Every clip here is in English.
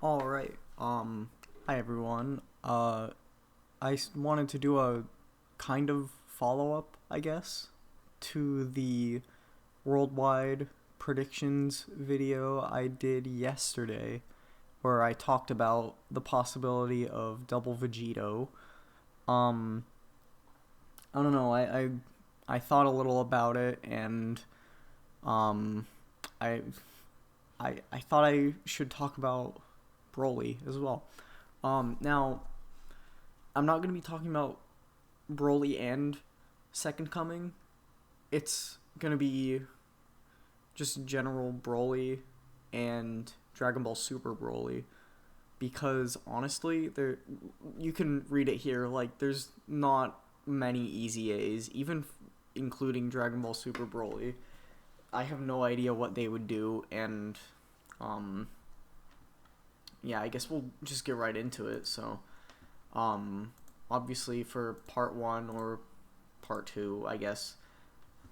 All right. Hi everyone. Wanted to do a kind of follow-up, I guess, to the worldwide predictions video I did yesterday, where I talked about the possibility of double Vegito. Um, I don't know. I thought a little about it, and um, I I thought I should talk about BROLY as well. Now I'm not gonna be talking about Broly and Second Coming. It's gonna be just general Broly and Dragon Ball Super Broly because honestly, there you can read it here. Like, there's not many easy A's, even including Dragon Ball Super Broly. I have no idea what they would do, and um, yeah, I guess we'll just get right into it. So, um, obviously for part one or part two, I guess.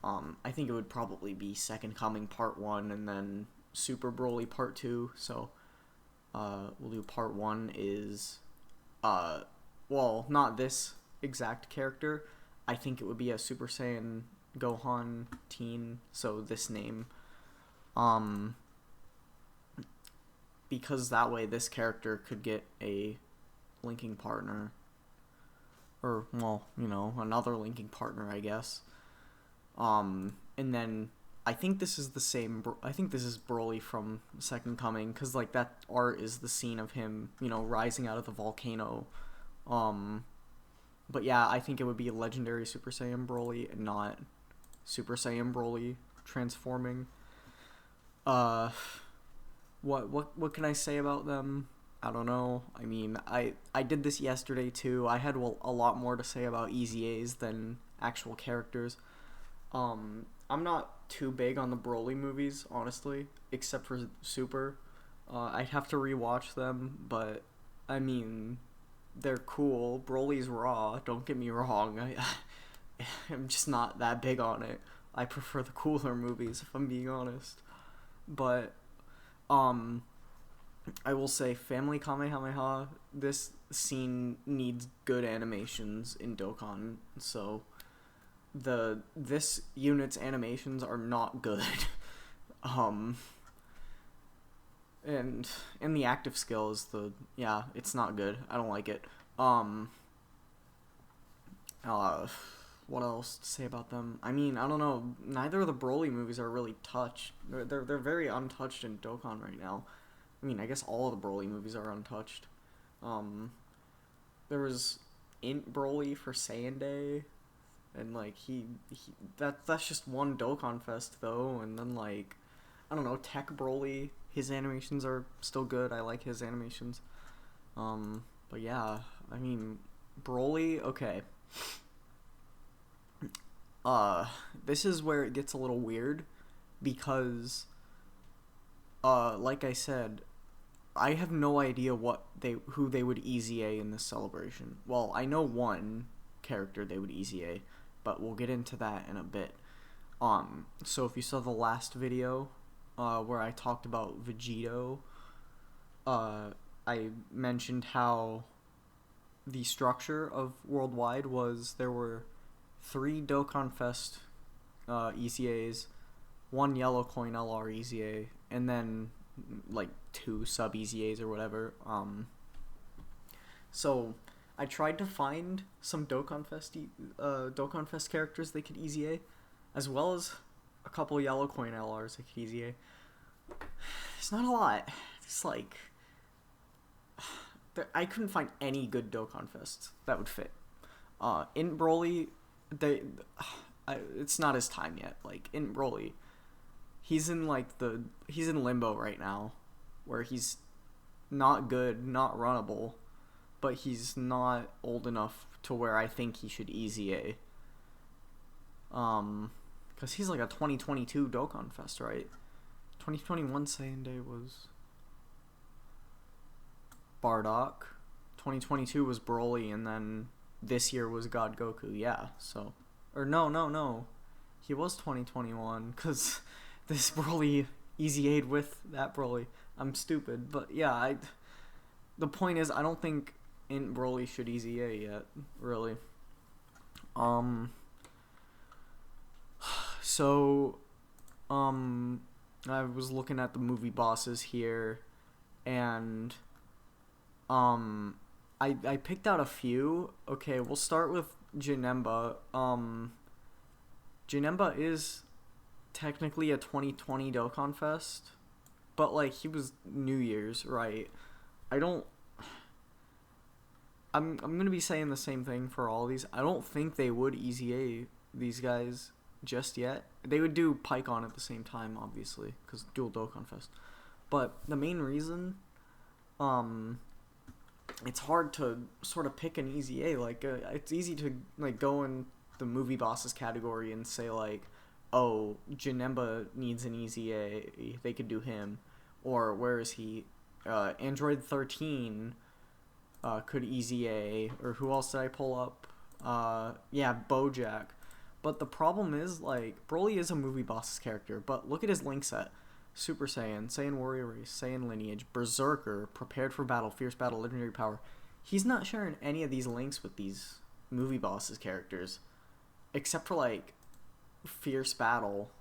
I think it would probably be Second Coming part one and then Super Broly part two. So, we'll do part one is, uh, well, not this exact character. I think it would be a Super Saiyan Gohan teen. So this name, um, because that way this character could get a linking partner, or well, another linking partner, I guess. And then I think this is the same. I think this is Broly from Second Coming, because like that art is the scene of him, rising out of the volcano. Um, but yeah, I think it would be Legendary Super Saiyan Broly and not Super Saiyan Broly transforming. Uh, what can I say about them? I don't know. I mean, I did this yesterday too. I had a lot more to say about Easy A's than actual characters. I'm not too big on the Broly movies, honestly, except for Super. I'd have to rewatch them, but I mean, they're cool. Broly's raw. Don't get me wrong. I'm just not that big on it. I prefer the cooler movies, if I'm being honest. But um, I will say, Family Kamehameha. This scene needs good animations in Dokkan, so this unit's animations are not good. um and the active skill is it's not good. I don't like it. um uh what else to say about them? I mean, I don't know, neither of the Broly movies are really touched. They're very untouched in Dokkan right now. I mean, I guess all of the Broly movies are untouched. um there was Int Broly for Saiyan Day, and like that's just one Dokkan Fest though. And then like, I don't know, Tech Broly, his animations are still good. I like his animations. But yeah, I mean, Broly, okay. This is where it gets a little weird because like I said, I have no idea who they would easy A in this celebration. Well, I know one character they would easy A, but we'll get into that in a bit. So if you saw the last video, where I talked about Vegito, I mentioned how the structure of Worldwide was there were 3 Dokkan Fest ECAs, 1 Yellow Coin LR ECA, and then like 2 sub ECAs or whatever. So I tried to find some Dokkan Fest characters they could easy A, as well as a couple Yellow Coin LRs they could easy A. It's not a lot. It's like I couldn't find any good Dokkan Fests that would fit. In Broly, it's not his time yet. Like in Broly, he's in limbo right now, where he's not good, not runnable, but he's not old enough to where I think he should easy A. Because he's like a 2022 Dokkan Fest, right? 2021 Saiyan Day was Bardock. 2022 was Broly, and then this year was God Goku. Yeah, so or no, he was 2021 because this Broly easy A'd with that Broly. I'm stupid, but yeah, the point is, I don't think Int Broly should easy A yet, really. So, I was looking at the movie bosses here, and, I picked out a few. Okay, we'll start with Janemba. Janemba is technically a 2020 Dokkan Fest, but, like, he was New Year's, right? I don't... I'm gonna be saying the same thing for all these. I don't think they would easy A these guys just yet. They would do PyCon at the same time, obviously, because dual Dokkan Fest. But the main reason, it's hard to sort of pick an easy A. Like, it's easy to, like, go in the movie bosses category and say, like, oh, Janemba needs an easy A, they could do him. Or where is he? Android 13 could easy A. Or who else did I pull up? Yeah, Bojack. But the problem is, like, Broly is a movie bosses character, but look at his link set. Super Saiyan, Saiyan Warrior Race, Saiyan Lineage, Berserker, Prepared for Battle, Fierce Battle, Legendary Power. He's not sharing any of these links with these movie bosses characters. Except for, like, Fierce Battle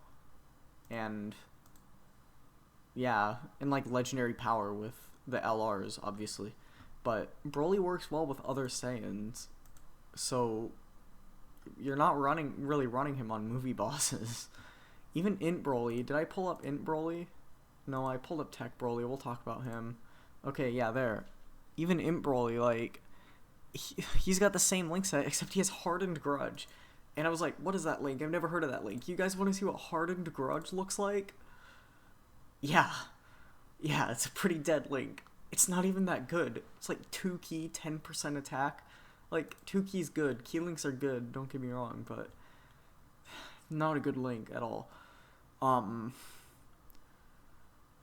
and... yeah, and, like, Legendary Power with the LRs, obviously. But Broly works well with other Saiyans, so you're not really running him on movie bosses. Even Int Broly, did I pull up Int Broly? No, I pulled up Tech Broly, we'll talk about him. Okay, yeah, there. Even Int Broly, like, he's got the same link set, except he has Hardened Grudge. And I was like, what is that link? I've never heard of that link. You guys want to see what Hardened Grudge looks like? Yeah. Yeah, it's a pretty dead link. It's not even that good. It's like 2 key, 10% attack. Like, 2 keys good. Key links are good, don't get me wrong, but not a good link at all.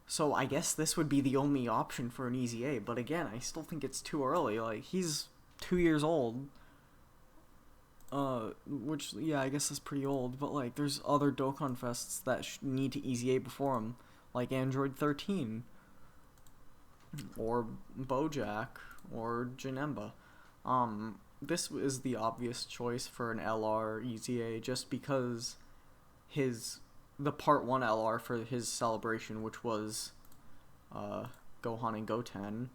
So I guess this would be the only option for an easy A, but again, I still think it's too early. Like, he's 2 years old. Which, yeah, I guess is pretty old, but, like, there's other Dokkan Fests that need to easy A before him, like Android 13, or Bojack, or Janemba. This is the obvious choice for an LR easy A, just because the part 1 LR for his celebration, which was, Gohan and Goten,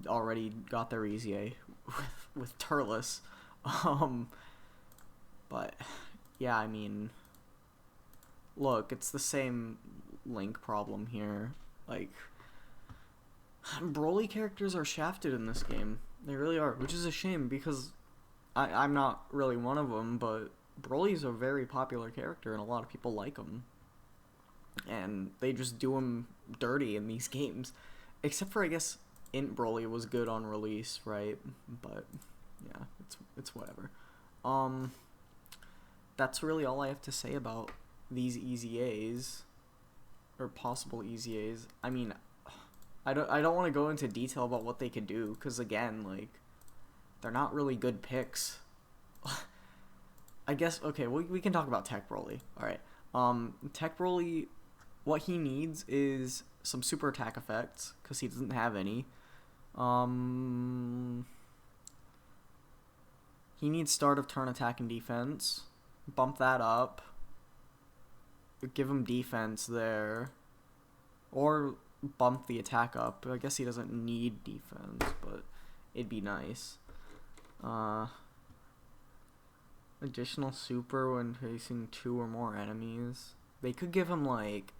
already got their easy A with Turles. But yeah, I mean, look, it's the same link problem here. Like, Broly characters are shafted in this game. They really are, which is a shame because I'm not really one of them, but Broly's a very popular character and a lot of people like him. And they just do him dirty in these games. Except for, I guess, Int Broly was good on release, right? But yeah, it's whatever. That's really all I have to say about these easy A's, or possible easy A's. I mean, I don't want to go into detail about what they could do, because again, like, they're not really good picks. I guess, okay, we can talk about Tech Broly. Alright, Tech Broly, what he needs is some super attack effects, because he doesn't have any. He needs start of turn attack and defense. Bump that up. Give him defense there. Or bump the attack up. I guess he doesn't need defense, but it'd be nice. Additional super when facing 2 or more enemies. They could give him, like,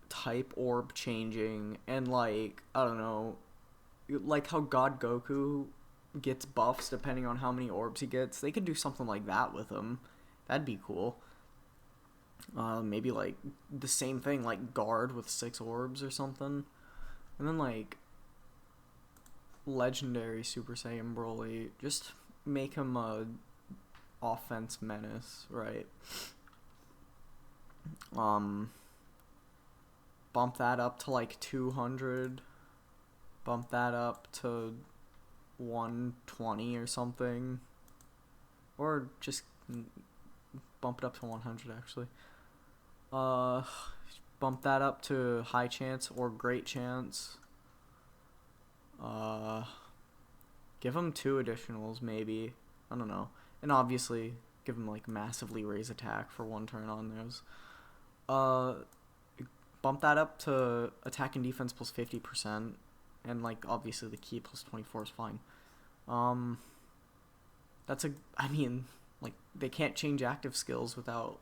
type orb changing, and, like, I don't know, like how God Goku gets buffs depending on how many orbs he gets. They could do something like that with him. That'd be cool. Maybe, like, the same thing, like guard with 6 orbs or something. And then, like, legendary Super Saiyan Broly, just make him a offense menace, right? Bump that up to, like, 200. Bump that up to 120 or something. Or just bump it up to 100, actually. bump that up to high chance or great chance. Give him 2 additionals, maybe. I don't know. And obviously, give him, like, massively raise attack for 1 turn on those. Bump that up to attack and defense plus 50%. And, like, obviously the key plus 24 is fine. I mean, like, they can't change active skills without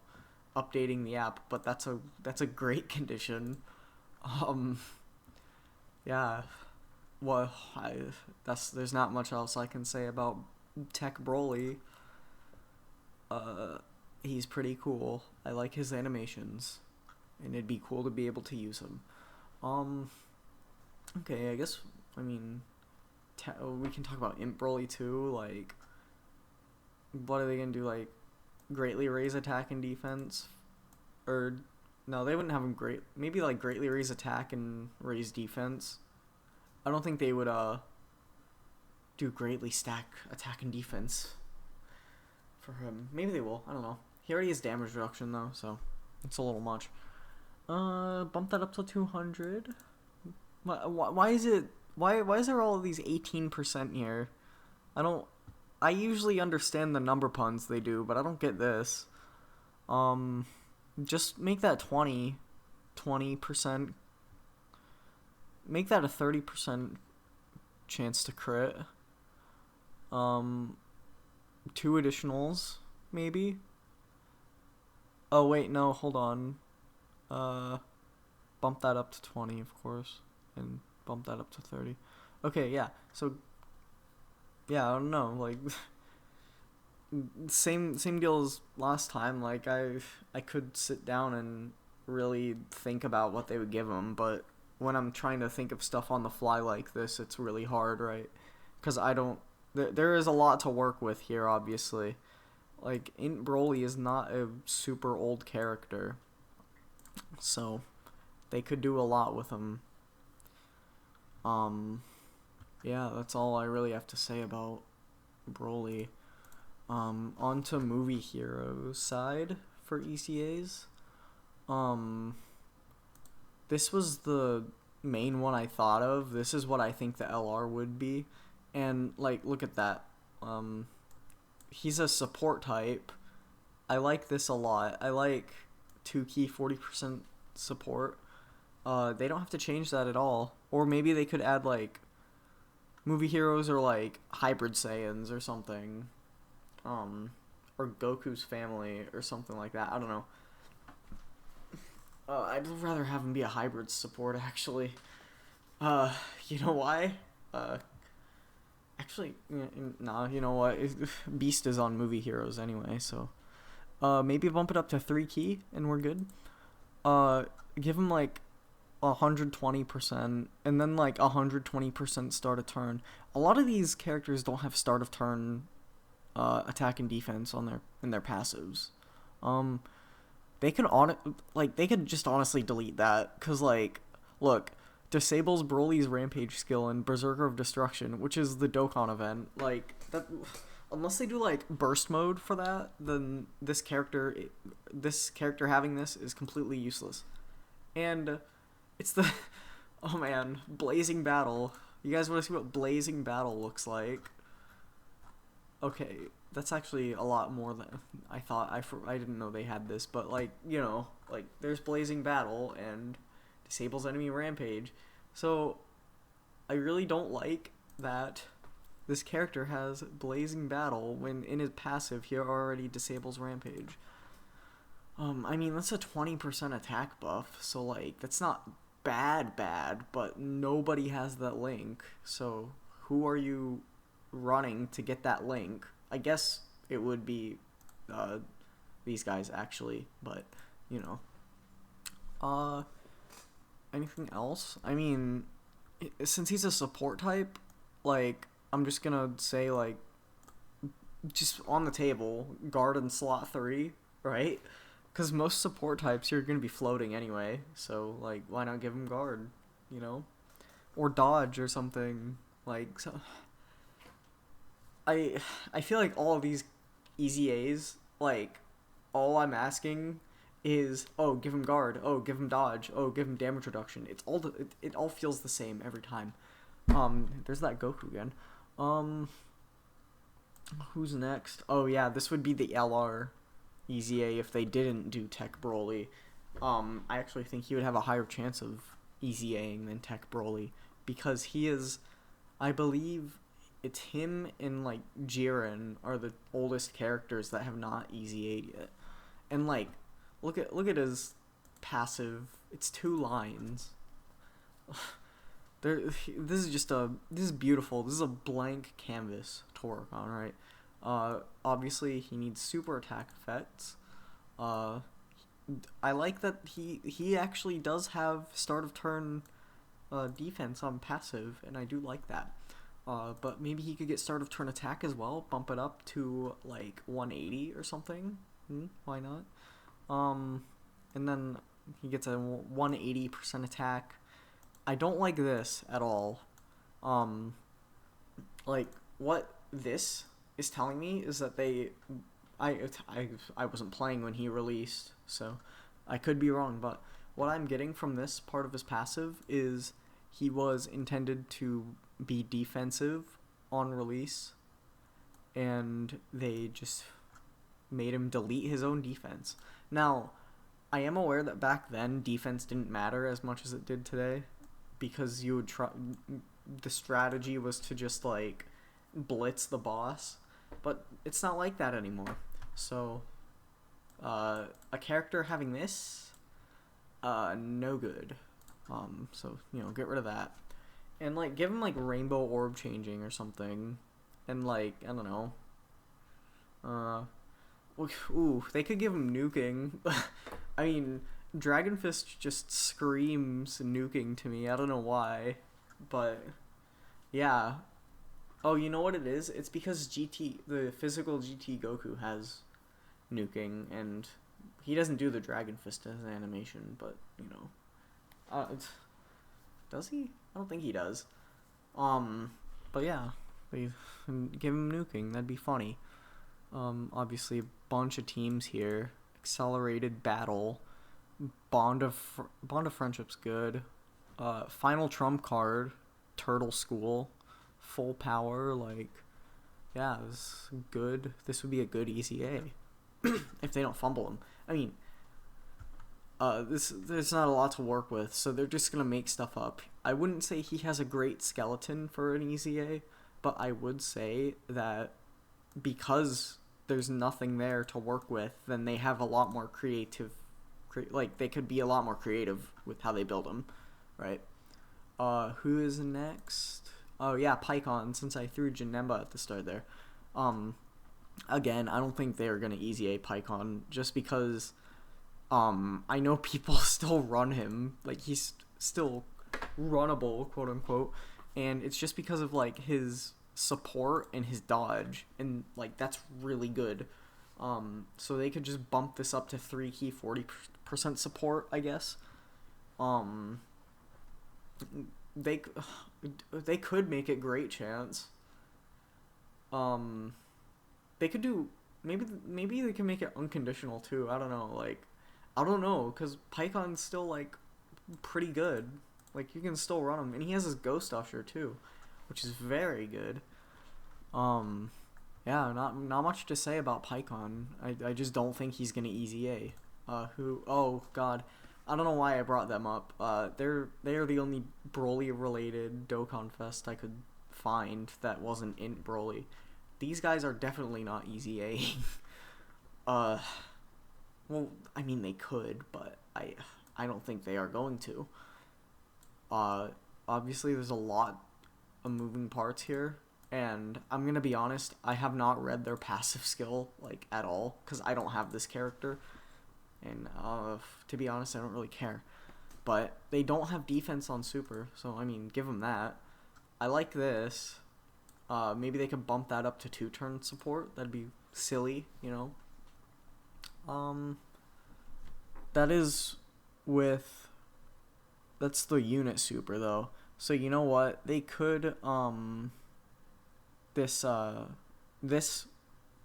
updating the app, but that's a great condition. Yeah. Well, there's not much else I can say about Tech BROLY. He's pretty cool. I like his animations, and it'd be cool to be able to use him. Okay, I guess, I mean, we can talk about Imp BROLY too, like, what are they gonna do, like, greatly raise attack and defense? Or, no, they wouldn't have him maybe, like, greatly raise attack and raise defense. I don't think they would, do greatly stack attack and defense for him. Maybe they will, I don't know. He already has damage reduction, though, so it's a little much. Bump that up to 200. Why is there all of these 18% here? I usually understand the number puns they do, but I don't get this. Just make that 20%. Make that a 30% chance to crit. 2 additionals, maybe? Oh, wait, no, hold on. Bump that up to 20, of course. And bump that up to 30. Okay, yeah, so... Yeah, I don't know, like... Same deal as last time, like, I could sit down and really think about what they would give him, but when I'm trying to think of stuff on the fly like this, it's really hard, right? Because there is a lot to work with here, obviously. Like, BROLY is not a super old character, so they could do a lot with him. Yeah, that's all I really have to say about BROLY. On to movie heroes side for ECAs. This was the main one I thought of. This is what I think the LR would be. And, like, look at that. He's a support type. I like this a lot. I like 2-key 40% support. They don't have to change that at all. Or maybe they could add, like, movie heroes or, like, hybrid Saiyans or something. Or Goku's family or something like that. I don't know. I'd rather have him be a hybrid support, actually. You know why? Actually, nah, you know what? Beast is on movie heroes anyway, so... maybe bump it up to 3-key, and we're good. Give him, like, 120%, and then, like, 120% start of turn. A lot of these characters don't have start of turn attack and defense in their passives. They could just honestly delete that, cause, like, look, disables Broly's Rampage skill and Berserker of Destruction, which is the Dokkan event. Like, that, unless they do, like, burst mode for that, then this character having this is completely useless. And it's the oh man, Blazing Battle. You guys want to see what Blazing Battle looks like? Okay, that's actually a lot more than I thought. I didn't know they had this, but, like, you know, like, there's Blazing Battle and disables enemy Rampage. So I really don't like that this character has Blazing Battle when in his passive he already disables Rampage. I mean, that's a 20% attack buff, so, like, that's not bad, but nobody has that link, so who are you running to get that link? I guess it would be these guys, actually, but, you know. Anything else? I mean, since he's a support type, like, I'm just gonna say, like, just on the table, guard in slot 3, right? Because most support types you're gonna be floating anyway, so, like, why not give him guard, you know? Or dodge or something, like, so... I feel like all of these easy A's, like, all I'm asking is, oh, give him guard, oh, give him dodge, oh, give him damage reduction. It all feels the same every time. There's that Goku again. Who's next? Oh yeah, this would be the LR EZA if they didn't do Tech Broly. I actually think he would have a higher chance of EZAing than Tech Broly because he is, I believe, it's him and like Jiren are the oldest characters that have not EZA'd yet. And like, look at his passive. It's 2 lines. This is beautiful. This is a blank canvas to work on, right? Obviously he needs super attack effects. I like that he actually does have start of turn defense on passive, and I do like that. But maybe he could get start of turn attack as well, bump it up to like 180 or something. Why not? And then he gets a 180% attack. I don't like this at all. Like what this is telling me is that I wasn't playing when he released, so I could be wrong, but what I'm getting from this part of his passive is he was intended to be defensive on release, and they just made him delete his own defense. Now, I am aware that back then defense didn't matter as much as it did today, because you would try. The strategy was to just like blitz the boss, but it's not like that anymore. So, a character having this, no good. So get rid of that, and like give him like rainbow orb changing or something, and like I don't know. Ooh, they could give him nuking. I mean, Dragon Fist just screams nuking to me. I don't know why, but yeah. Oh, you know what it is? It's because the physical GT Goku has nuking, and he doesn't do the Dragon Fist as an animation, but does he? I don't think he does. But yeah, they give him nuking. That'd be funny. Obviously a bunch of teams here. Accelerated battle. Bond of Friendship's good. Final trump card. Turtle School. Full power. Like, yeah, this is good. This would be a good EZA if they don't fumble him. I mean, there's not a lot to work with, so they're just gonna make stuff up. I wouldn't say he has a great skeleton for an EZA, but I would say that because there's nothing there to work with, then they have a lot more they could be a lot more creative with how they build them, right? Who is next? Oh yeah, Pycon, since I threw Janemba at the start there. Again, I don't think they're gonna EZA Pycon just because I know people still run him, like he's still runnable, quote unquote, and it's just because of like his support and his dodge, and like that's really good. So they could just bump this up to 3 key 40% support, I guess. They could make it great chance. They could do maybe they can make it unconditional too. I don't know, because Pycon's still like pretty good. Like you can still run him, and he has his Ghost Usher too, which is very good. Yeah, not much to say about Pycon. I just don't think he's gonna EZA. Oh god, I don't know why I brought them up. They are the only Broly related Dokkan Fest I could find that wasn't in Broly. These guys are definitely not EZAing. Well, I mean they could, but I don't think they are going to. Obviously there's a lot of moving parts here, and I'm gonna be honest, I have not read their passive skill like at all because I don't have this character, and to be honest, I don't really care. But they don't have defense on super, so I mean, give them that. I like this. Maybe they could bump that up to 2-turn support. That'd be silly, That's the unit super though. So you know what? They could this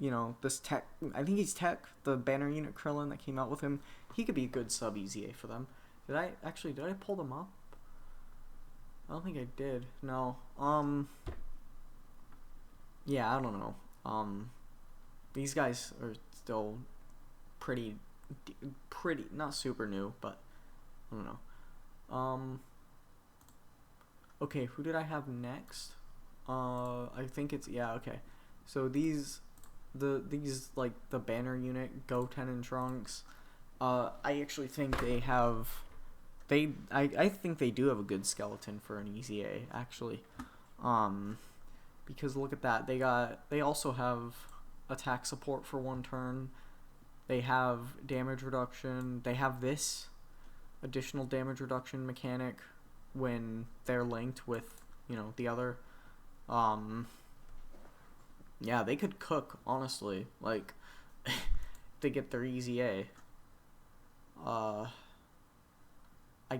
you know, this tech, I think he's tech, the banner unit Krillin that came out with him. He could be a good sub EZA for them. Did I pull them up? I don't think I did. No. Yeah, I don't know. These guys are still pretty, not super new, but I don't know. Okay, who did I have next? I think it's, yeah, okay. So these like the banner unit, Goten and Trunks, I actually think they have, I think they do have a good skeleton for an EZA, actually. Because look at that, they also have attack support for 1 turn. They have damage reduction. They have this additional damage reduction mechanic when they're linked with, you know, the other. Yeah, they could cook, honestly. Like, they get their EZA. I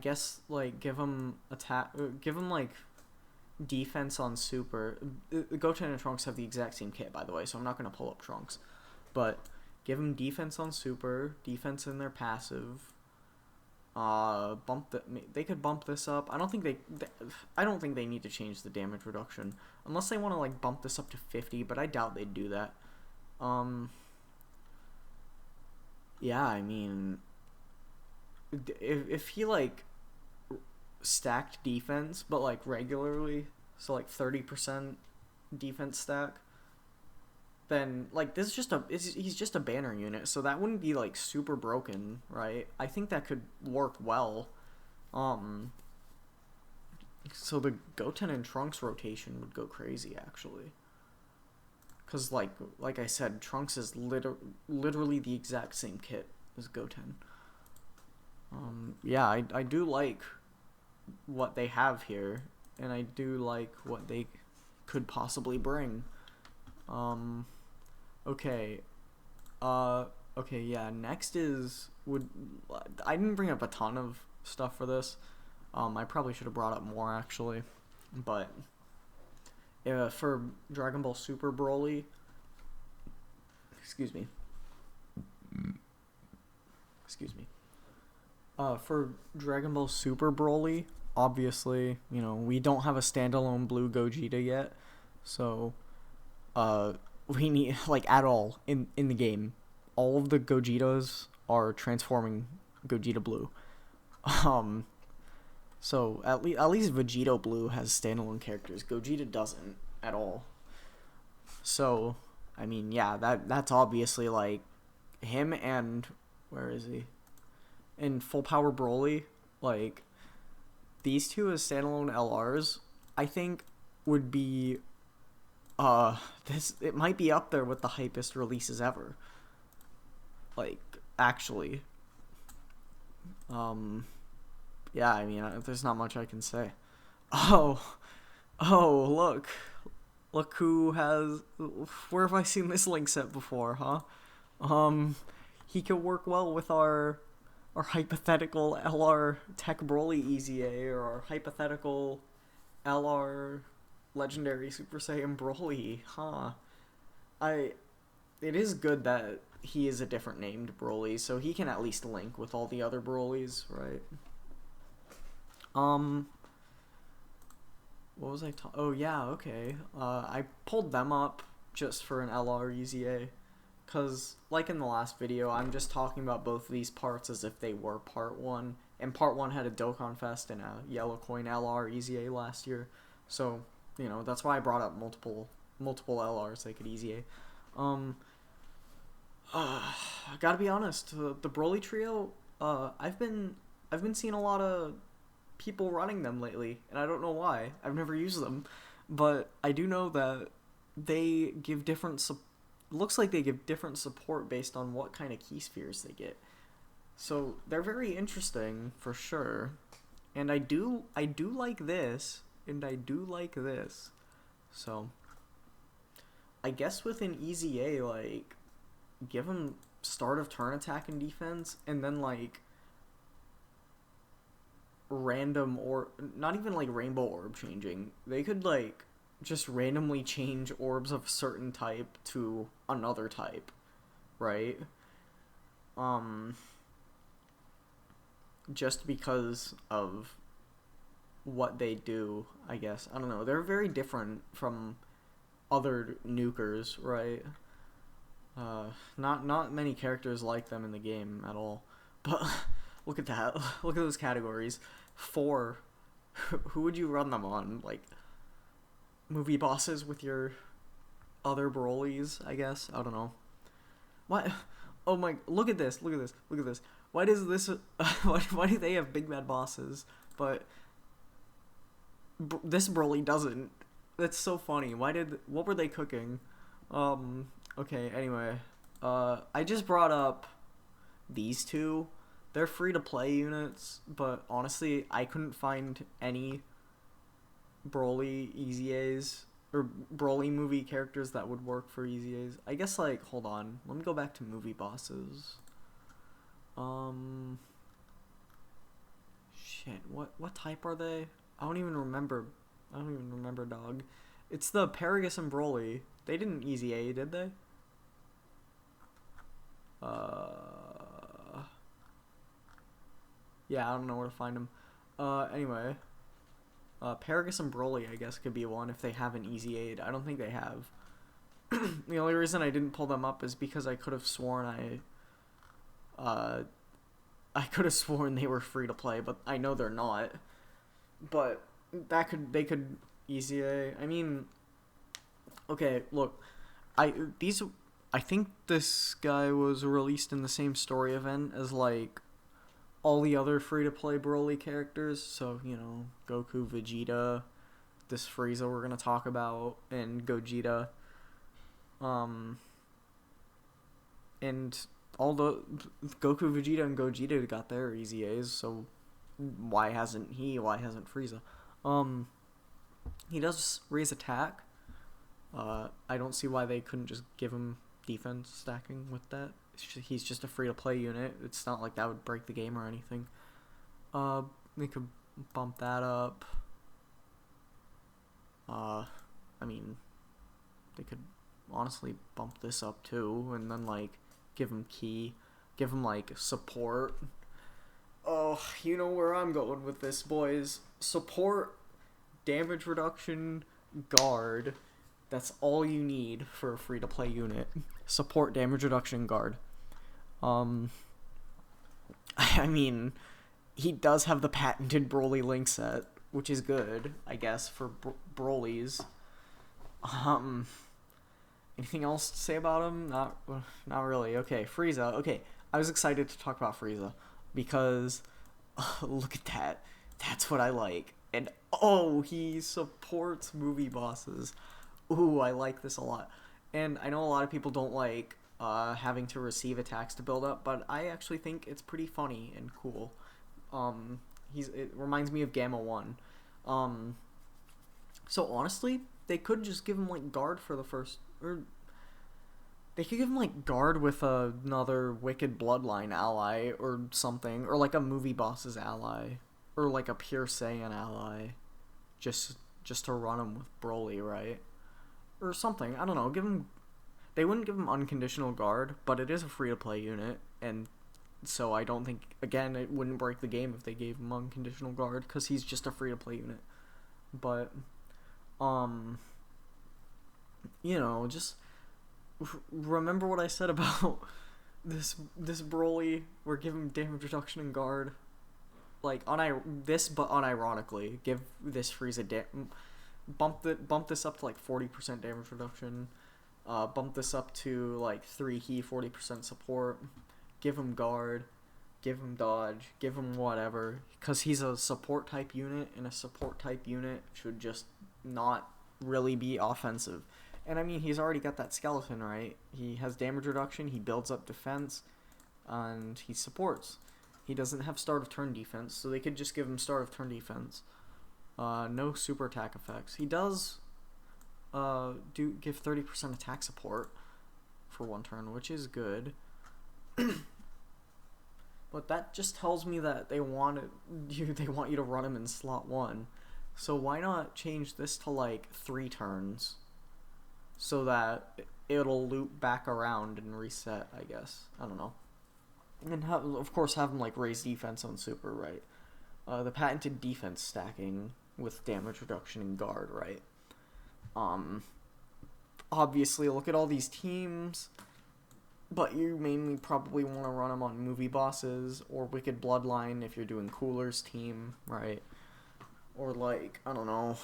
guess, like, give them like defense on super. Goten and Trunks have the exact same kit, by the way, so I'm not gonna pull up Trunks, but give them defense on super, defense in their passive. They could bump this up. I don't think they need to change the damage reduction unless they want to like bump this up to 50, but I doubt they'd do that. Yeah, I mean, if he like stacked defense, but like regularly, so like 30% defense stack, then like this is just he's just a banner unit, so that wouldn't be like super broken, right? I think that could work well. So the Goten and Trunks rotation would go crazy, actually, because like I said, Trunks is literally the exact same kit as Goten. Yeah, I do like what they have here, and I do like what they could possibly bring. Okay. Okay, yeah, next is I didn't bring up a ton of stuff for this. I probably should have brought up more, actually. But for Dragon Ball Super BROLY, excuse me. For Dragon Ball Super BROLY, obviously, you know, we don't have a standalone blue Gogeta yet, so we need, like, at all in the game, all of the Gogetas are transforming Gogeta Blue. So at least Vegito Blue has standalone characters. Gogeta doesn't at all. So I mean, yeah, that's obviously like him, and where is he? In Full Power BROLY, like these two as standalone LRs, I think would be it might be up there with the hypest releases ever. Like, actually. Yeah, I mean, there's not much I can say. Oh, look who has, where have I seen this link set before, huh? He could work well with our hypothetical LR Tech BROLY EZA, or our hypothetical LR Legendary Super Saiyan BROLY, huh? It is good that he is a different named BROLY, so he can at least link with all the other BROLYs, right? What was I talking? Oh yeah, okay. I pulled them up just for an LR EZA, cause like in the last video, I'm just talking about both of these parts as if they were part 1, and part 1 had a Dokkan Fest and a Yellow Coin LR EZA last year, so you know that's why I brought up multiple LRs they could EZA. Gotta be honest, the BROLY trio, I've been seeing a lot of people running them lately, and I don't know why. I've never used them, but I do know that they give looks like they give different support based on what kind of key spheres they get. So they're very interesting for sure, and I do like this, and I do like this. So I guess with an EZA, like, give them start of turn attack and defense, and then like random, or not even like rainbow orb changing. They could like just randomly change orbs of a certain type to another type, right? Just because of what they do, I guess. I don't know. They're very different from other nukers, right? Not many characters like them in the game at all. But look at that. Look at those categories. 4. Who would you run them on? Like, movie bosses with your other Brolys, I guess? I don't know. What? Oh my, look at this. Why does this, why do they have big bad bosses, but this Broly doesn't? That's so funny. What were they cooking? Okay, anyway. I just brought up these two. They're free to play units, but honestly, I couldn't find any Broly EZAs or Broly movie characters that would work for EZAs. I guess, like, hold on. Let me go back to movie bosses. Shit, what type are they? I don't even remember, dog. It's the Paragus and Broly. They didn't EZA, did they? Yeah, I don't know where to find them. Anyway. Paragus and Broly, I guess, could be one if they haven't EZA'd. I don't think they have. The only reason I didn't pull them up is because I could have sworn I could have sworn they were free to play, but I know they're not. But they could EZA. I mean, okay, look, I think this guy was released in the same story event as, like, all the other free-to-play Broly characters. So, you know, Goku, Vegeta, this Frieza we're going to talk about, and Gogeta. And all the Goku, Vegeta, and Gogeta got their EZAs, so why hasn't Frieza? He does raise attack. I don't see why they couldn't just give him defense stacking with that. He's just a free-to-play unit. It's not like that would break the game or anything. They could bump that up. I mean, they could honestly bump this up too, and then, like, give him like, support. Oh, you know where I'm going with this, boys. Support, damage reduction, guard. That's all you need for a free-to-play unit. Support, damage reduction, guard. I mean, he does have the patented Broly Link set, which is good, I guess, for Brolys. Anything else to say about him? Not really. Okay, Frieza. Okay, I was excited to talk about Frieza because look at that. That's what I like. And oh, he supports movie bosses. Ooh, I like this a lot. And I know a lot of people don't like having to receive attacks to build up, but I actually think it's pretty funny and cool. It reminds me of Gamma 1. So honestly, they could just give him, like, guard for the first, or they could give him, like, guard with another Wicked Bloodline ally or something, or like a movie boss's ally, or like a Pure Saiyan ally, just to run him with Broly, right? Or something. I don't know. They wouldn't give him unconditional guard, but it is a free-to-play unit, and so I don't think, again, it wouldn't break the game if they gave him unconditional guard, because he's just a free-to-play unit. But, you know, just remember what I said about this Broly. We're giving damage reduction and guard. Like, but unironically, give this Frieza bump this up to, like, 40% damage reduction. Bump this up to, like, 3 key, 40% support. Give him guard. Give him dodge. Give him whatever. Because he's a support type unit, and a support type unit should just not really be offensive. And I mean, he's already got that skeleton, right? He has damage reduction, he builds up defense, and he supports. He doesn't have start of turn defense, so they could just give him start of turn defense. No super attack effects. He does give 30% attack support for one turn, which is good. But that just tells me that they want you to run him in slot 1. So why not change this to like 3 turns so that it'll loop back around and reset, I guess. I don't know. And of course have them like raise defense on super, right? The patented defense stacking with damage reduction and guard, right? Obviously look at all these teams, but you mainly probably want to run them on movie bosses or Wicked Bloodline if you're doing Cooler's team, right? Or like, I don't know,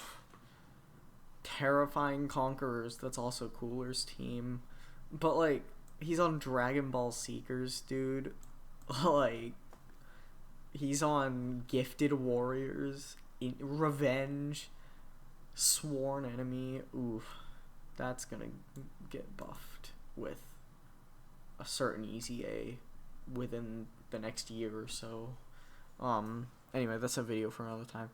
Terrifying Conquerors, that's also Cooler's team. But like, he's on Dragon Ball Seekers, dude. Like, he's on Gifted Warriors, Revenge, Sworn Enemy. Oof, that's gonna get buffed with a certain easy A within the next year or so. Anyway, that's a video for another time.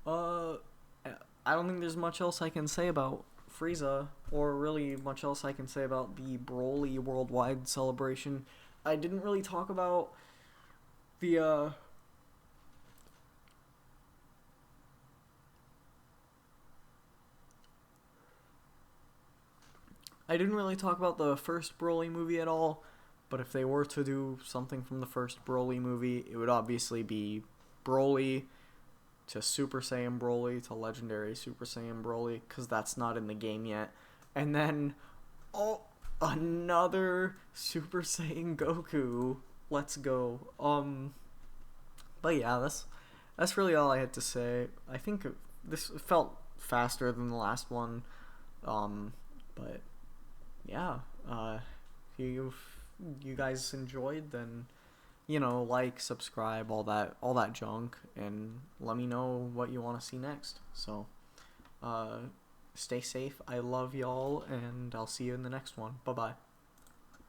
I don't think there's much else I can say about Frieza, or really much else I can say about the BROLY worldwide celebration. I didn't really talk about the first Broly movie at all, but if they were to do something from the first Broly movie, it would obviously be Broly to Super Saiyan Broly to Legendary Super Saiyan Broly, because that's not in the game yet. And then, another Super Saiyan Goku. Let's go. But yeah, that's really all I had to say. I think this felt faster than the last one. But yeah, if you guys enjoyed, then like, subscribe, all that junk, and let me know what you want to see next. So, stay safe. I love y'all, and I'll see you in the next one. Bye bye.